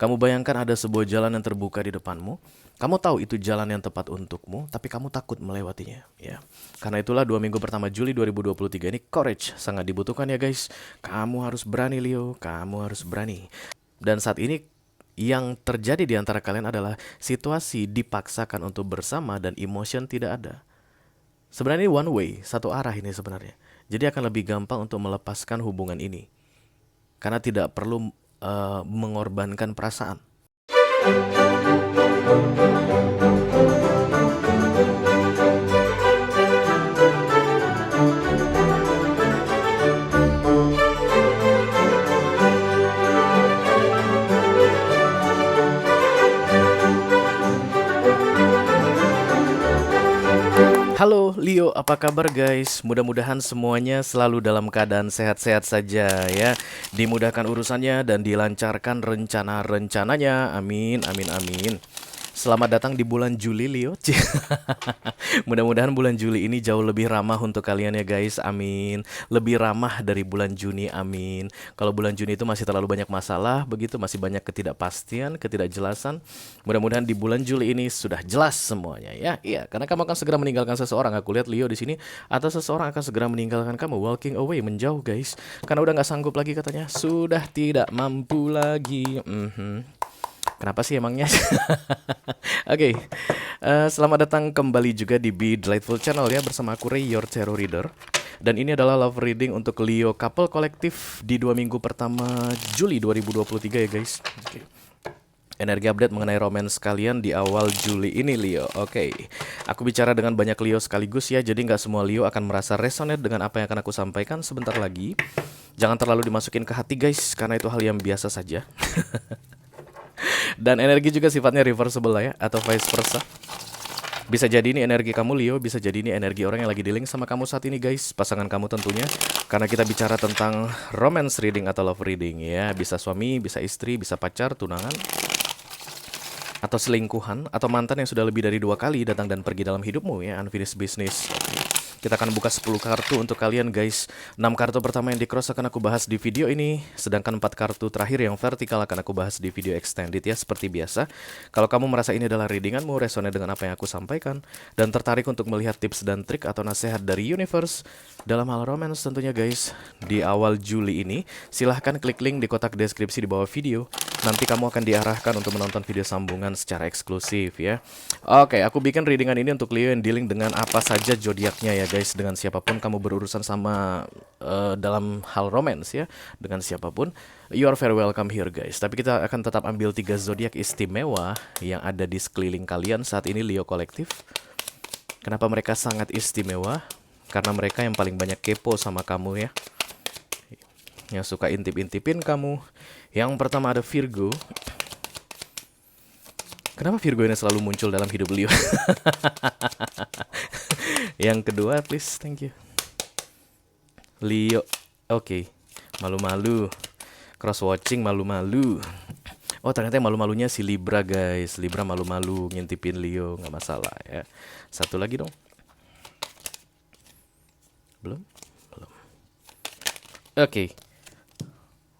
Kamu bayangkan ada sebuah jalan yang terbuka di depanmu. Kamu tahu itu jalan yang tepat untukmu, tapi kamu takut melewatinya. Ya, karena itulah 2 minggu pertama Juli 2023 ini courage sangat dibutuhkan ya guys. Kamu harus berani Leo, kamu harus berani. Dan saat ini yang terjadi di antara kalian adalah situasi dipaksakan untuk bersama dan emotion tidak ada. Sebenarnya ini one way, satu arah ini sebenarnya. Jadi akan lebih gampang untuk melepaskan hubungan ini. Karena tidak perlu mengorbankan perasaan. Halo Leo, apa kabar guys? Mudah-mudahan semuanya selalu dalam keadaan sehat-sehat saja ya. Dimudahkan urusannya dan dilancarkan rencana-rencananya. Amin, amin, amin. Selamat datang di bulan Juli Leo. Mudah-mudahan bulan Juli ini jauh lebih ramah untuk kalian ya guys. Amin. Lebih ramah dari bulan Juni. Amin. Kalau bulan Juni itu masih terlalu banyak masalah, begitu masih banyak ketidakpastian, ketidakjelasan. Mudah-mudahan di bulan Juli ini sudah jelas semuanya ya. Iya, karena kamu akan segera meninggalkan seseorang. Aku lihat Leo di sini, atau seseorang akan segera meninggalkan kamu, walking away, menjauh guys. Karena udah nggak sanggup lagi katanya, sudah tidak mampu lagi. Kenapa sih emangnya? Oke, selamat datang kembali juga di Be Delightful Channel ya, bersama aku Ray, your tarot reader. Dan ini adalah love reading untuk Leo couple kolektif di 2 minggu pertama Juli 2023 ya guys. Oke. Energi update mengenai romance kalian di awal Juli ini Leo. Oke, aku bicara dengan banyak Leo sekaligus ya, jadi nggak semua Leo akan merasa resonate dengan apa yang akan aku sampaikan sebentar lagi. Jangan terlalu dimasukin ke hati guys, karena itu hal yang biasa saja. Dan energi juga sifatnya reversible lah ya, atau vice versa. Bisa jadi ini energi kamu Leo, bisa jadi ini energi orang yang lagi dealing sama kamu saat ini guys. Pasangan kamu tentunya, karena kita bicara tentang romance reading atau love reading ya. Bisa suami, bisa istri, bisa pacar, tunangan, atau selingkuhan, atau mantan yang sudah lebih dari 2 kali datang dan pergi dalam hidupmu ya, unfinished business. Kita akan buka 10 kartu untuk kalian guys. 6 kartu pertama yang di cross akan aku bahas di video ini, sedangkan 4 kartu terakhir yang vertikal akan aku bahas di video extended ya, seperti biasa. Kalau kamu merasa ini adalah readinganmu, resonate dengan apa yang aku sampaikan, dan tertarik untuk melihat tips dan trik atau nasihat dari universe dalam hal romance tentunya guys, di awal Juli ini, silahkan klik link di kotak deskripsi di bawah video. Nanti kamu akan diarahkan untuk menonton video sambungan secara eksklusif ya. Oke, aku bikin readingan ini untuk Leo yang dealing dengan apa saja zodiaknya ya guys. Dengan siapapun kamu berurusan sama dalam hal romance ya, dengan siapapun, you are very welcome here guys. Tapi kita akan tetap ambil 3 zodiak istimewa yang ada di sekeliling kalian saat ini Leo kolektif. Kenapa mereka sangat istimewa? Karena mereka yang paling banyak kepo sama kamu ya, yang suka intip-intipin kamu. Yang pertama ada Virgo. Kenapa Virgo ini selalu muncul dalam hidup Leo? Yang kedua please, thank you. Leo, oke. Malu-malu. Cross-watching malu-malu. Oh ternyata yang malu-malunya si Libra guys. Libra malu-malu ngintipin Leo, nggak masalah ya. Satu lagi dong. Belum? Belum. Oke.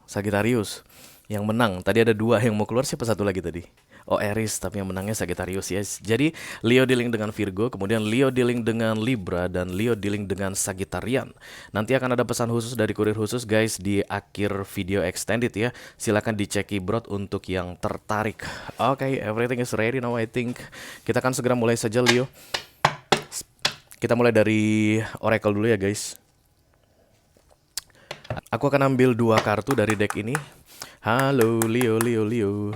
Sagittarius yang menang. Tadi ada 2 yang mau keluar, siapa satu lagi tadi? Oh Aries, tapi yang menangnya Sagittarius ya. Jadi Leo dealing dengan Virgo, kemudian Leo dealing dengan Libra, dan Leo dealing dengan Sagittarian. Nanti akan ada pesan khusus dari kurir khusus guys di akhir video extended ya. Silahkan dicek keyboard untuk yang tertarik. Oke, everything is ready now I think. Kita akan segera mulai saja Leo. Kita mulai dari Oracle dulu ya guys. Aku akan ambil 2 kartu dari deck ini. Halo Leo, Leo, Leo.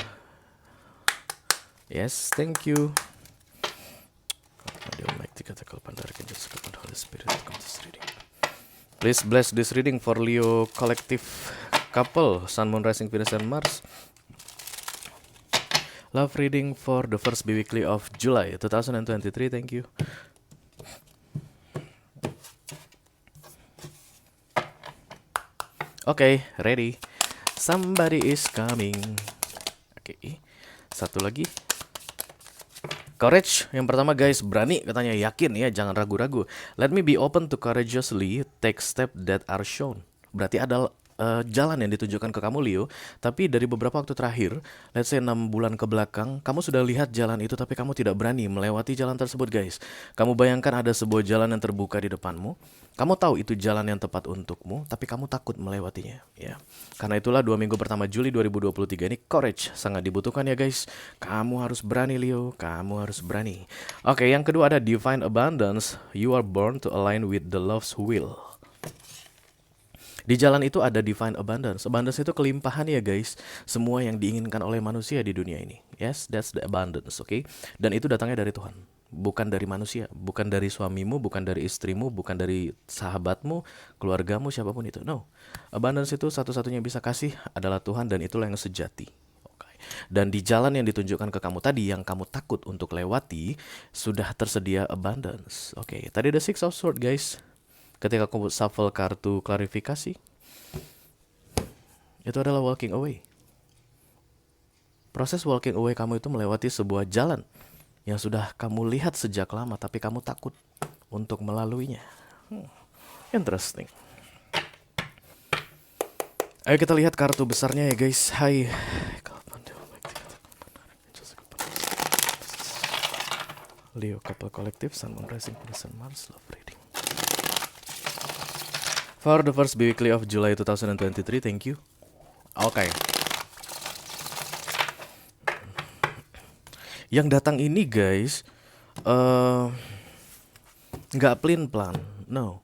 Yes, thank you. Please bless this reading for Leo collective couple, Sun, Moon, Rising, Venus, and Mars. Love reading for the first bi-weekly of July 2023, thank you. Oke, ready. Somebody is coming. Oke, satu lagi. Courage, yang pertama guys, berani katanya, yakin ya, jangan ragu-ragu. Let me be open to courageously take step that are shown. Berarti jalan yang ditunjukkan ke kamu Leo, tapi dari beberapa waktu terakhir, let's say 6 bulan ke belakang, kamu sudah lihat jalan itu tapi kamu tidak berani melewati jalan tersebut guys. Kamu bayangkan ada sebuah jalan yang terbuka di depanmu. Kamu tahu itu jalan yang tepat untukmu, tapi kamu takut melewatinya, ya. Karena itulah 2 minggu pertama Juli 2023 ini courage sangat dibutuhkan ya guys. Kamu harus berani Leo, kamu harus berani. Oke, yang kedua ada divine abundance. You are born to align with the love's will. Di jalan itu ada divine abundance. Abundance itu kelimpahan ya guys. Semua yang diinginkan oleh manusia di dunia ini. Yes, that's the abundance, oke? Dan itu datangnya dari Tuhan. Bukan dari manusia. Bukan dari suamimu, bukan dari istrimu, bukan dari sahabatmu, keluargamu, siapapun itu. No. Abundance itu satu-satunya yang bisa kasih adalah Tuhan dan itulah yang sejati. Oke. Dan di jalan yang ditunjukkan ke kamu tadi, yang kamu takut untuk lewati, sudah tersedia abundance. Oke, tadi ada Six of Swords guys. Ketika aku shuffle kartu klarifikasi, itu adalah walking away. Proses walking away kamu itu melewati sebuah jalan yang sudah kamu lihat sejak lama, tapi kamu takut untuk melaluinya. Interesting. Ayo kita lihat kartu besarnya ya guys. Hai. Leo couple collective, Sun, Moon, Rising, Sun, Mars, love reading. For the first weekly of July 2023, thank you. Oke. Yang datang ini guys, nggak plan, no.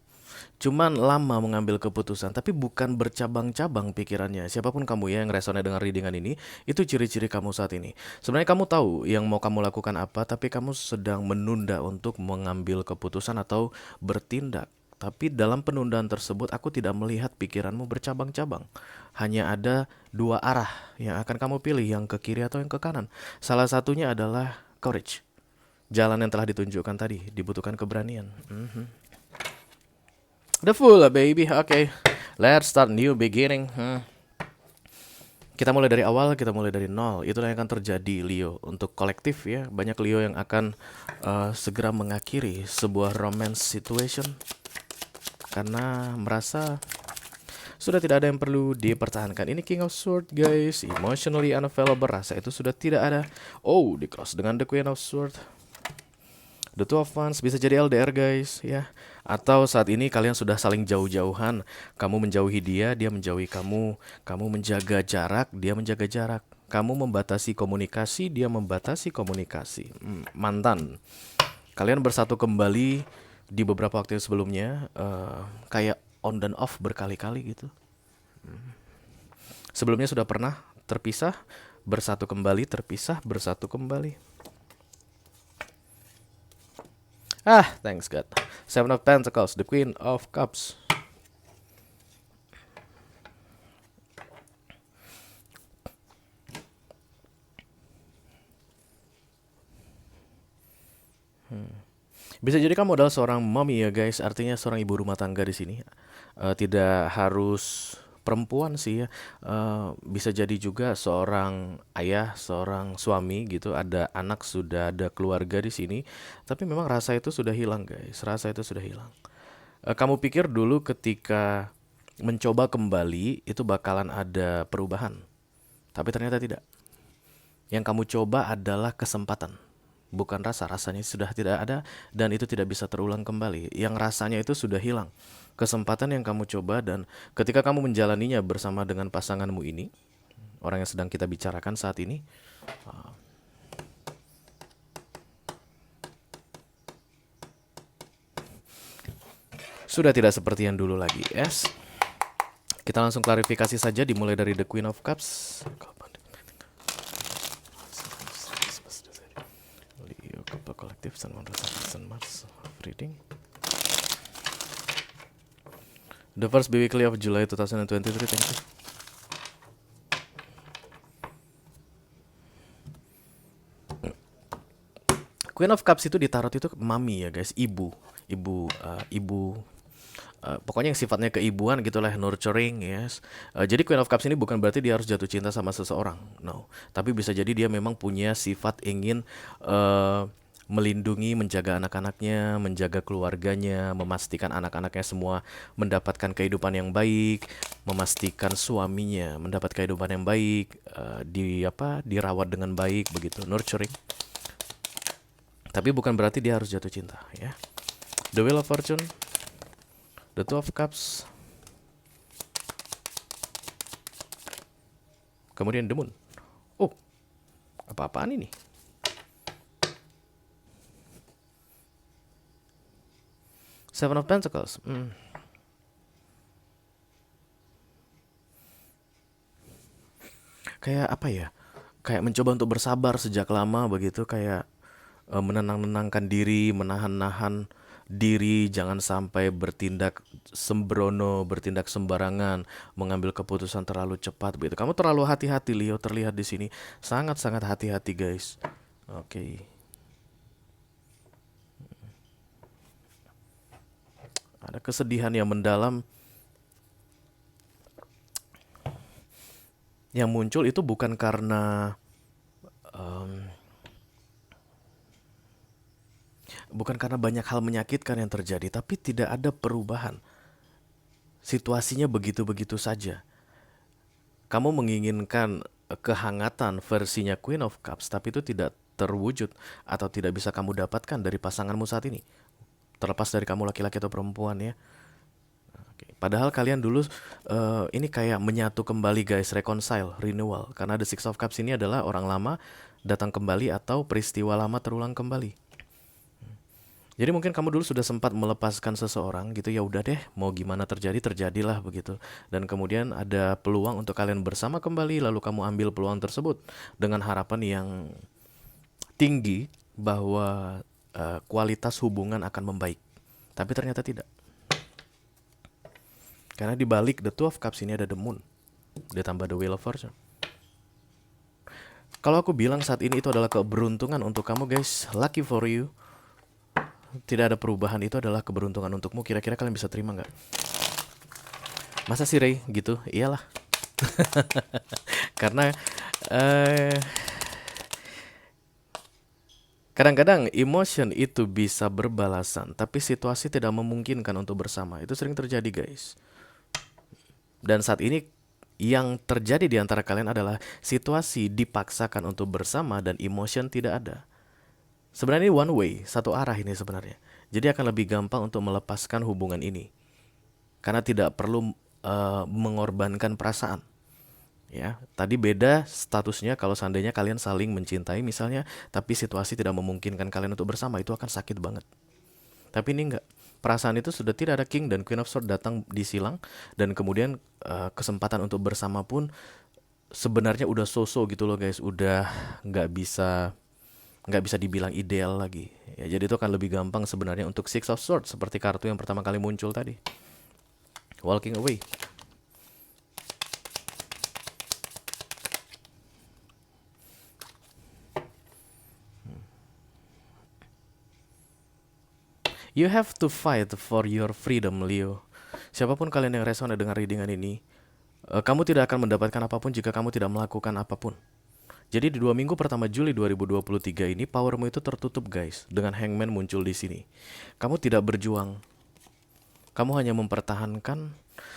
Cuman lama mengambil keputusan, tapi bukan bercabang-cabang pikirannya. Siapapun kamu ya yang resonate dengan readingan ini, itu ciri-ciri kamu saat ini. Sebenarnya kamu tahu yang mau kamu lakukan apa, tapi kamu sedang menunda untuk mengambil keputusan atau bertindak. Tapi dalam penundaan tersebut aku tidak melihat pikiranmu bercabang-cabang. Hanya ada 2 arah yang akan kamu pilih, yang ke kiri atau yang ke kanan. Salah satunya adalah courage. Jalan yang telah ditunjukkan tadi, dibutuhkan keberanian. The Fool baby, oke. Let's start new beginning. Kita mulai dari awal, kita mulai dari nol. Itulah yang akan terjadi Leo. Untuk kolektif ya, banyak Leo yang akan segera mengakhiri sebuah romance situation karena merasa sudah tidak ada yang perlu dipertahankan. Ini King of Swords guys, emotionally unavailable, rasa itu sudah tidak ada. Oh, di cross dengan the Queen of Swords. The Two of Wands bisa jadi LDR guys ya. Atau saat ini kalian sudah saling jauh-jauhan. Kamu menjauhi dia, dia menjauhi kamu. Kamu menjaga jarak, dia menjaga jarak. Kamu membatasi komunikasi, dia membatasi komunikasi. Mantan. Kalian bersatu kembali di beberapa waktu sebelumnya, kayak on dan off berkali-kali gitu. Sebelumnya sudah pernah terpisah, bersatu kembali, terpisah, bersatu kembali. Thanks God. Seven of Pentacles, the Queen of Cups. Bisa jadi kamu adalah seorang mommy ya guys, artinya seorang ibu rumah tangga di sini. Tidak harus perempuan sih ya. Bisa jadi juga seorang ayah, seorang suami gitu, ada anak, sudah ada keluarga di sini. Tapi memang rasa itu sudah hilang guys, rasa itu sudah hilang. Kamu pikir dulu ketika mencoba kembali itu bakalan ada perubahan, tapi ternyata tidak. Yang kamu coba adalah kesempatan, bukan rasa. Rasanya sudah tidak ada dan itu tidak bisa terulang kembali. Yang rasanya itu sudah hilang. Kesempatan yang kamu coba, dan ketika kamu menjalaninya bersama dengan pasanganmu ini, orang yang sedang kita bicarakan saat ini, sudah tidak seperti yang dulu lagi. Yes. Kita langsung klarifikasi saja, dimulai dari the Queen of Cups. Collective, Sun, Moon, Sun, Mars, reading. The first weekly of July 2023, thank you. Queen of Cups itu di tarot itu mami ya guys, ibu. Pokoknya yang sifatnya keibuan gitulah, nurturing, yes. Jadi Queen of Cups ini bukan berarti dia harus jatuh cinta sama seseorang, no. Tapi bisa jadi dia memang punya sifat ingin melindungi, menjaga anak-anaknya, menjaga keluarganya, memastikan anak-anaknya semua mendapatkan kehidupan yang baik, memastikan suaminya mendapat kehidupan yang baik, dirawat dengan baik begitu, nurturing. Tapi bukan berarti dia harus jatuh cinta, ya. The Wheel of Fortune, the Two of Cups, kemudian the Moon. Oh, apa-apaan ini? Seven of Pentacles. Kayak apa ya? Kayak mencoba untuk bersabar sejak lama begitu, kayak menenang-nenangkan diri, menahan-nahan diri, jangan sampai bertindak sembrono, bertindak sembarangan, mengambil keputusan terlalu cepat begitu. Kamu terlalu hati-hati, Leo, terlihat di sini. Sangat-sangat hati-hati, guys. Oke. Ada kesedihan yang mendalam yang muncul itu bukan karena banyak hal menyakitkan yang terjadi, tapi tidak ada perubahan. Situasinya begitu-begitu saja. Kamu menginginkan kehangatan versinya Queen of Cups, tapi itu tidak terwujud atau tidak bisa kamu dapatkan dari pasanganmu saat ini. Terlepas dari kamu laki-laki atau perempuan, ya. Oke. Padahal kalian dulu ini kayak menyatu kembali, guys, reconcile, renewal. Karena The Six of Cups ini adalah orang lama datang kembali atau peristiwa lama terulang kembali. Jadi mungkin kamu dulu sudah sempat melepaskan seseorang gitu, ya udah deh, mau gimana terjadi terjadilah begitu. Dan kemudian ada peluang untuk kalian bersama kembali, lalu kamu ambil peluang tersebut dengan harapan yang tinggi bahwa kualitas hubungan akan membaik. Tapi ternyata tidak. Karena di balik The Two of Cups ini ada The Moon, ditambah The Wheel of Fortune. Kalau aku bilang saat ini itu adalah keberuntungan untuk kamu, guys, lucky for you. Tidak ada perubahan, itu adalah keberuntungan untukmu. Kira-kira kalian bisa terima nggak? Masa sih, Ray? Gitu? Iyalah. Karena kadang-kadang emotion itu bisa berbalasan, tapi situasi tidak memungkinkan untuk bersama. Itu sering terjadi, guys. Dan saat ini yang terjadi di antara kalian adalah situasi dipaksakan untuk bersama dan emotion tidak ada. Sebenarnya ini one way, satu arah ini sebenarnya. Jadi akan lebih gampang untuk melepaskan hubungan ini. Karena tidak perlu mengorbankan perasaan. Ya, tadi beda statusnya kalau seandainya kalian saling mencintai misalnya, tapi situasi tidak memungkinkan kalian untuk bersama, itu akan sakit banget. Tapi ini enggak. Perasaan itu sudah tidak ada, King dan Queen of Swords datang di silang, dan kemudian kesempatan untuk bersama pun sebenarnya udah so-so gitu loh, guys. Udah nggak bisa dibilang ideal lagi. Ya, jadi itu akan lebih gampang sebenarnya untuk Six of Swords seperti kartu yang pertama kali muncul tadi. Walking away. You have to fight for your freedom, Leo. Siapapun kalian yang resonate dengan readingan ini, kamu tidak akan mendapatkan apapun jika kamu tidak melakukan apapun. Jadi di 2 minggu pertama Juli 2023 ini, powermu itu tertutup, guys, dengan Hangman muncul di sini. Kamu tidak berjuang. Kamu hanya mempertahankan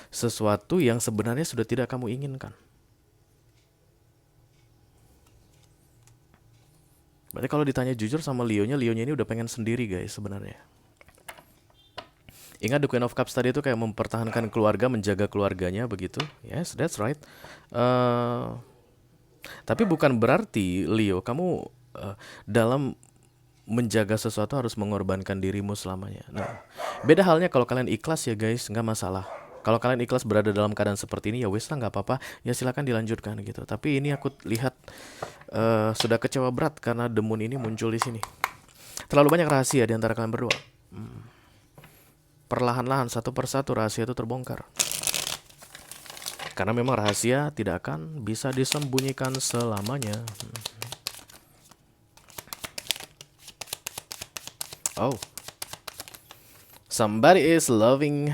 sesuatu yang sebenarnya sudah tidak kamu inginkan. Berarti kalau ditanya jujur sama Leonya ini udah pengen sendiri, guys, sebenarnya. Ingat The Queen of Cups tadi itu kayak mempertahankan keluarga, menjaga keluarganya begitu. Yes, that's right. Tapi bukan berarti, Leo, kamu dalam menjaga sesuatu harus mengorbankan dirimu selamanya. Nah, beda halnya kalau kalian ikhlas, ya guys, nggak masalah. Kalau kalian ikhlas berada dalam keadaan seperti ini, ya wes lah, nggak apa-apa, ya silakan dilanjutkan gitu. Tapi ini aku lihat sudah kecewa berat karena The Moon ini muncul di sini. Terlalu banyak rahasia di antara kalian berdua. Perlahan-lahan satu persatu rahasia itu terbongkar. Karena memang rahasia tidak akan bisa disembunyikan selamanya. Oh, somebody is loving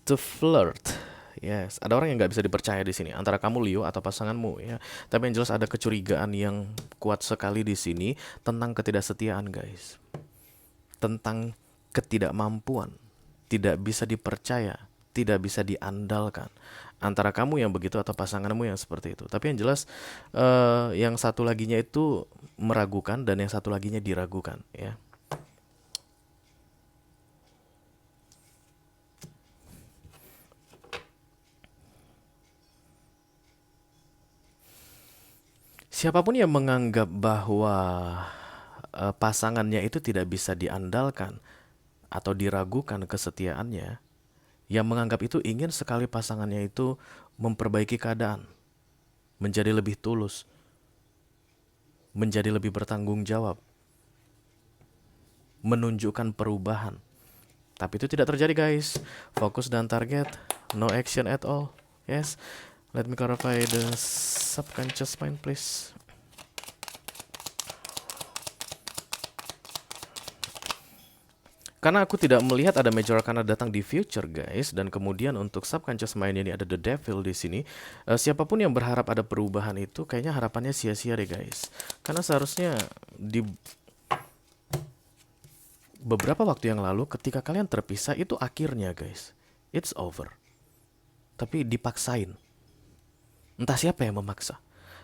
to flirt. Yes, ada orang yang nggak bisa dipercaya di sini antara kamu Leo atau pasanganmu ya. Tapi yang jelas ada kecurigaan yang kuat sekali di sini tentang ketidaksetiaan, guys. Tentang ketidakmampuan, tidak bisa dipercaya, tidak bisa diandalkan. Antara kamu yang begitu atau pasanganmu yang seperti itu. Tapi yang jelas yang satu laginya itu meragukan dan yang satu laginya diragukan ya. Siapapun yang menganggap bahwa pasangannya itu tidak bisa diandalkan atau diragukan kesetiaannya, yang menganggap itu ingin sekali pasangannya itu memperbaiki keadaan, menjadi lebih tulus, menjadi lebih bertanggung jawab, menunjukkan perubahan. Tapi itu tidak terjadi, guys. Fokus dan target, no action at all. Yes. Let me clarify the subconscious mind, please. Karena aku tidak melihat ada major arcana datang di future, guys, dan kemudian untuk subconscious mind ini ada the devil di sini. Siapapun yang berharap ada perubahan itu kayaknya harapannya sia-sia deh, guys. Karena seharusnya di beberapa waktu yang lalu ketika kalian terpisah itu akhirnya, guys. It's over. Tapi dipaksain. Entah siapa yang memaksa.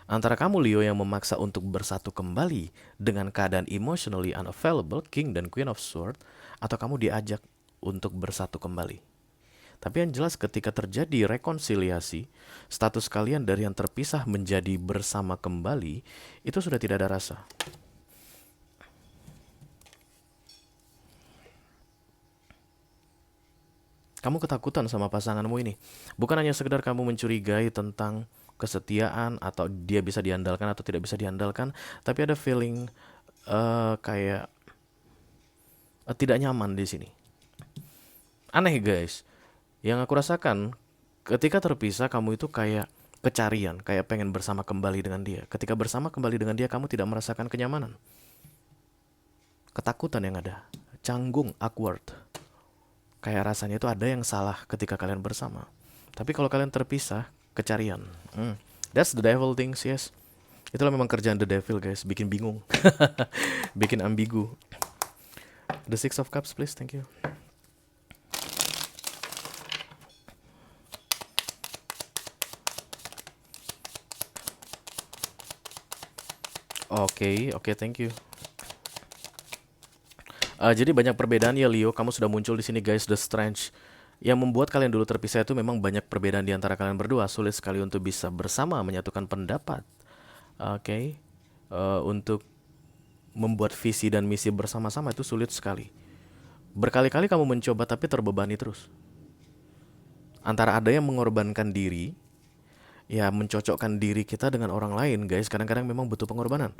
Antara kamu Leo yang memaksa untuk bersatu kembali dengan keadaan emotionally unavailable, King dan Queen of Swords, atau kamu diajak untuk bersatu kembali. Tapi yang jelas ketika terjadi rekonsiliasi, status kalian dari yang terpisah menjadi bersama kembali, itu sudah tidak ada rasa. Kamu ketakutan sama pasanganmu ini. Bukan hanya sekedar kamu mencurigai tentang kesetiaan atau dia bisa diandalkan atau tidak bisa diandalkan, tapi ada feeling kayak tidak nyaman di sini. Aneh, guys. Yang aku rasakan ketika terpisah kamu itu kayak kecarian, kayak pengen bersama kembali dengan dia. Ketika bersama kembali dengan dia kamu tidak merasakan kenyamanan. Ketakutan yang ada, canggung, awkward. Kayak rasanya itu ada yang salah ketika kalian bersama. Tapi kalau kalian terpisah, kecarian. That's the devil things, yes. Itulah memang kerjaan the devil, guys. Bikin bingung. Bikin ambigu. The Six of Cups, please. Thank you. Oke, thank you. Jadi banyak perbedaan ya Leo, kamu sudah muncul di sini, guys, The Strange. Yang membuat kalian dulu terpisah itu memang banyak perbedaan di antara kalian berdua. Sulit sekali untuk bisa bersama menyatukan pendapat. Untuk membuat visi dan misi bersama-sama itu sulit sekali. Berkali-kali kamu mencoba tapi terbebani terus. Antara ada yang mengorbankan diri, ya mencocokkan diri kita dengan orang lain, guys. Kadang-kadang memang butuh pengorbanan.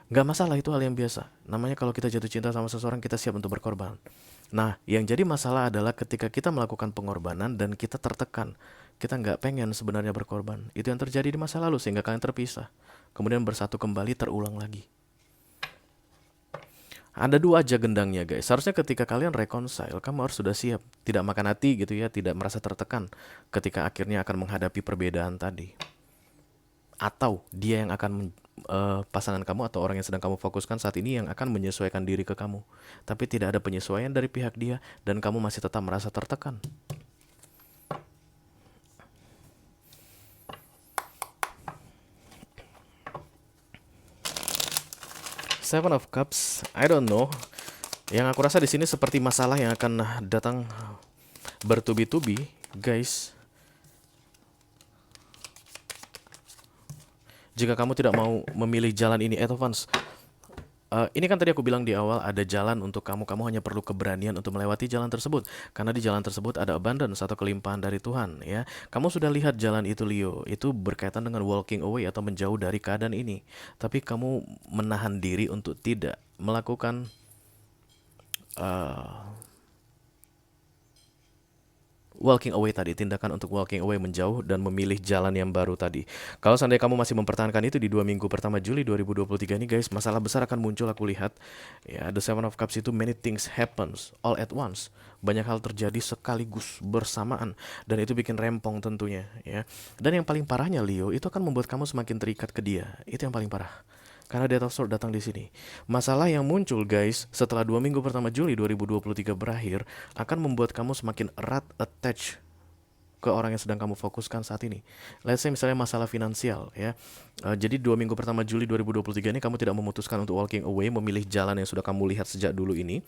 Gak masalah, itu hal yang biasa. Namanya kalau kita jatuh cinta sama seseorang, kita siap untuk berkorban. Nah, yang jadi masalah adalah ketika kita melakukan pengorbanan dan kita tertekan. Kita gak pengen sebenarnya berkorban. Itu yang terjadi di masa lalu sehingga kalian terpisah. Kemudian bersatu kembali, terulang lagi. Ada dua aja gendangnya, guys. Seharusnya ketika kalian reconcile, kamu harus sudah siap. Tidak makan hati gitu ya, tidak merasa tertekan ketika akhirnya akan menghadapi perbedaan tadi. Atau dia yang akan pasangan kamu atau orang yang sedang kamu fokuskan saat ini yang akan menyesuaikan diri ke kamu. Tapi tidak ada penyesuaian dari pihak dia dan kamu masih tetap merasa tertekan. Seven of Cups, I don't know. Yang aku rasa di sini seperti masalah yang akan datang bertubi-tubi, guys. Jika kamu tidak mau memilih jalan ini, Advance. Ini kan tadi aku bilang di awal ada jalan untuk kamu. Kamu hanya perlu keberanian untuk melewati jalan tersebut. Karena di jalan tersebut ada abundance atau kelimpahan dari Tuhan. Ya, kamu sudah lihat jalan itu, Leo. Itu berkaitan dengan walking away atau menjauh dari keadaan ini. Tapi kamu menahan diri untuk tidak melakukan walking away tadi, tindakan untuk walking away, menjauh dan memilih jalan yang baru tadi. Kalau seandainya kamu masih mempertahankan itu di 2 minggu pertama Juli 2023 ini guys, masalah besar akan muncul aku lihat. Ya, The Seven of Cups itu many things happens all at once. Banyak hal terjadi sekaligus bersamaan dan itu bikin rempong tentunya ya. Dan yang paling parahnya Leo, itu akan membuat kamu semakin terikat ke dia. Itu yang paling parah. Karena Death of Swords datang di sini. Masalah yang muncul guys setelah 2 minggu pertama Juli 2023 berakhir akan membuat kamu semakin erat attach ke orang yang sedang kamu fokuskan saat ini. Let's say misalnya masalah finansial ya. Jadi 2 minggu pertama Juli 2023 ini kamu tidak memutuskan untuk walking away, memilih jalan yang sudah kamu lihat sejak dulu ini.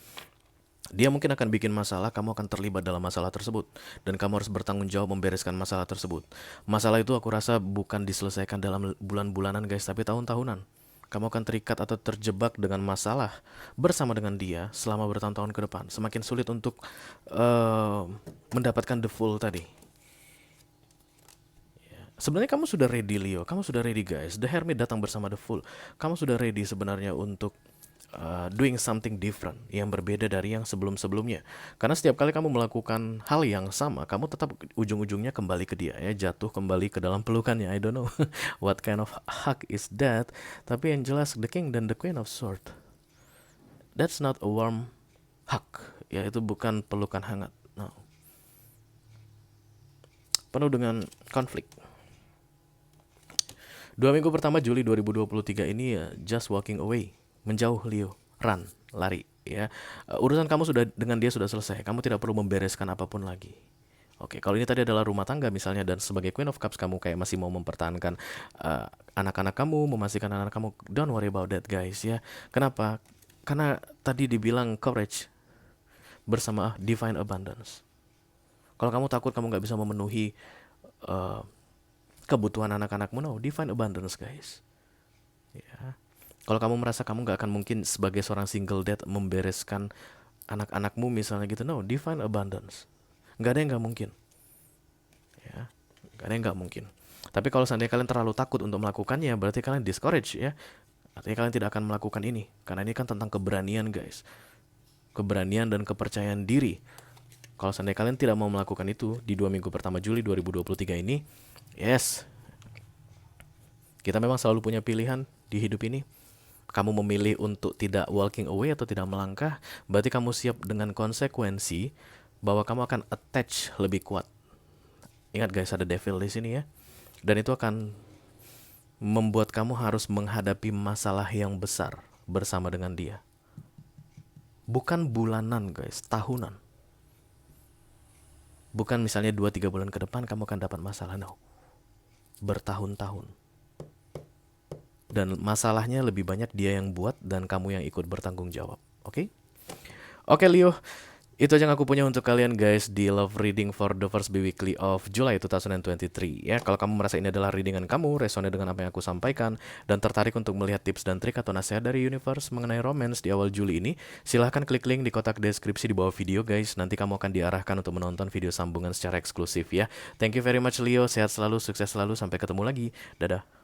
Dia mungkin akan bikin masalah, kamu akan terlibat dalam masalah tersebut. Dan kamu harus bertanggung jawab membereskan masalah tersebut. Masalah itu aku rasa bukan diselesaikan dalam bulan-bulanan guys, tapi tahun-tahunan. Kamu akan terikat atau terjebak dengan masalah bersama dengan dia selama bertahun-tahun ke depan. Semakin sulit untuk mendapatkan the full tadi. Sebenarnya kamu sudah ready Leo, kamu sudah ready guys. The Hermit datang bersama the full. Kamu sudah ready sebenarnya untuk doing something different, yang berbeda dari yang sebelum-sebelumnya. Karena setiap kali kamu melakukan hal yang sama, kamu tetap ujung-ujungnya kembali ke dia ya, jatuh kembali ke dalam pelukannya. I don't know what kind of hug is that, tapi yang jelas the King dan the Queen of Swords, that's not a warm hug ya, itu bukan pelukan hangat. No. Penuh dengan konflik. 2 minggu pertama Juli 2023 ini ya, just walking away, menjauh Leo, run, lari ya. Urusan kamu sudah dengan dia sudah selesai. Kamu tidak perlu membereskan apapun lagi. Oke, kalau ini tadi adalah rumah tangga misalnya, dan sebagai Queen of Cups kamu kayak masih mau mempertahankan anak-anak kamu, memastikan anak-anak kamu, don't worry about that guys ya. Kenapa? Karena tadi dibilang courage bersama divine abundance. Kalau kamu takut kamu nggak bisa memenuhi kebutuhan anak-anakmu, no, divine abundance guys ya. Kalau kamu merasa kamu gak akan mungkin sebagai seorang single dad membereskan anak-anakmu misalnya gitu, no, divine abundance. Gak ada yang gak mungkin ya, gak ada yang gak mungkin. Tapi kalau seandainya kalian terlalu takut untuk melakukannya, berarti kalian discourage ya. Artinya kalian tidak akan melakukan ini. Karena ini kan tentang keberanian guys, keberanian dan kepercayaan diri. Kalau seandainya kalian tidak mau melakukan itu di 2 minggu pertama Juli 2023 ini, yes, kita memang selalu punya pilihan di hidup ini. Kamu memilih untuk tidak walking away atau tidak melangkah, berarti kamu siap dengan konsekuensi bahwa kamu akan attach lebih kuat. Ingat guys, ada devil di sini ya. Dan itu akan membuat kamu harus menghadapi masalah yang besar bersama dengan dia. Bukan bulanan guys, tahunan. Bukan misalnya 2-3 bulan ke depan kamu akan dapat masalah, no. Bertahun-tahun. Dan masalahnya lebih banyak dia yang buat dan kamu yang ikut bertanggung jawab. Oke? Oke Leo, itu aja yang aku punya untuk kalian guys di Love Reading for the first weekly of July 2023 ya. Kalau kamu merasa ini adalah readingan kamu, resonate dengan apa yang aku sampaikan, dan tertarik untuk melihat tips dan trik atau nasihat dari universe mengenai romance di awal Juli ini, silahkan klik link di kotak deskripsi di bawah video guys. Nanti kamu akan diarahkan untuk menonton video sambungan secara eksklusif ya. Thank you very much Leo, sehat selalu, sukses selalu, sampai ketemu lagi. Dadah.